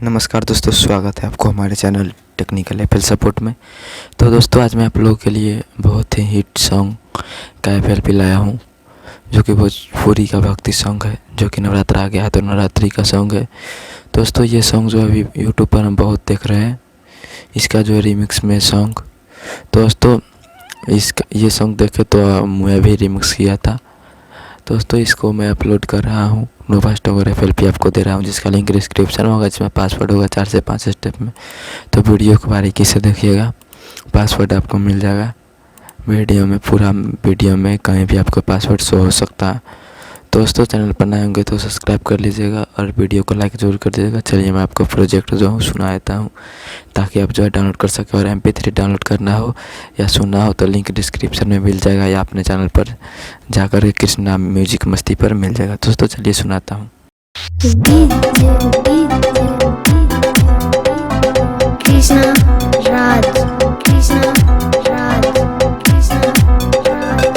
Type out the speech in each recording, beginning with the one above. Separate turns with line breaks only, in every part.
नमस्कार दोस्तों, स्वागत है आपको हमारे चैनल टेक्निकल एफएल सपोर्ट में। तो दोस्तों, आज मैं आप लोगों के लिए बहुत ही हिट सॉन्ग का एफएलपी लाया हूँ, जो कि भोजपुरी का भक्ति सॉन्ग है, जो कि नवरात्र आ गया है तो नवरात्रि का सॉन्ग है। दोस्तों, ये सॉन्ग जो अभी यूट्यूब पर हम बहुत देख रहे हैं, इसका जो रिमिक्स में सॉन्ग। दोस्तों, ये सॉन्ग देखे तो मैं भी रिमिक्स किया था। दोस्तों, इसको मैं अपलोड कर रहा हूँ, नोवा स्टॉक एफएलपी आपको दे रहा हूँ, जिसका लिंक डिस्क्रिप्शन होगा, जिसमें पासवर्ड होगा 4 से 5 स्टेप में। तो वीडियो को बारीकी से देखिएगा, पासवर्ड आपको मिल जाएगा वीडियो में। पूरा वीडियो में कहीं भी आपको पासवर्ड शो हो सकता है। दोस्तों, चैनल पर नए होंगे तो सब्सक्राइब कर लीजिएगा और वीडियो को लाइक ज़रूर कर दीजिएगा। चलिए, मैं आपको प्रोजेक्ट जो हूँ सुना देता हूँ, ताकि आप जो है डाउनलोड कर सकें। और MP3 डाउनलोड करना हो या सुनना हो तो लिंक डिस्क्रिप्शन में मिल जाएगा, या अपने चैनल पर जाकर कृष्णा म्यूजिक मस्ती पर मिल जाएगा। दोस्तों, चलिए सुनाता हूँ।
कृष्णा राज, कृष्णा राज, कृष्णा राज,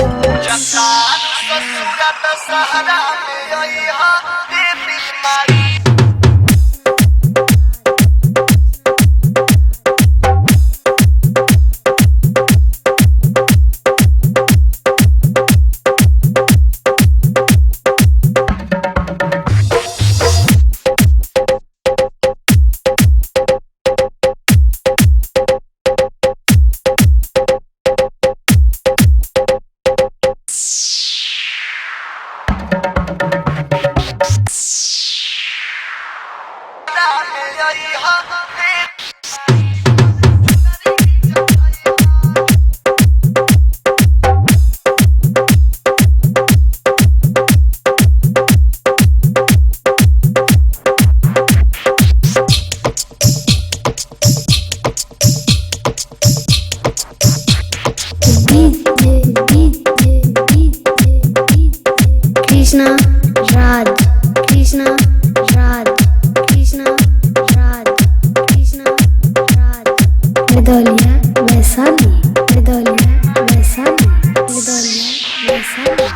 कृष्णा राज, कृष्णा राज, कृष्णा राज। निर्दलिया वैशाली, निर्दलिया वैशाली, निर्दलिया वैशाली।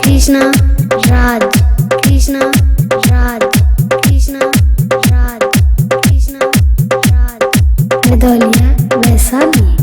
कृष्णा राज, कृष्णा राज, कृष्णा राज, कृष्णा राज। निर्दलिया वैशाली।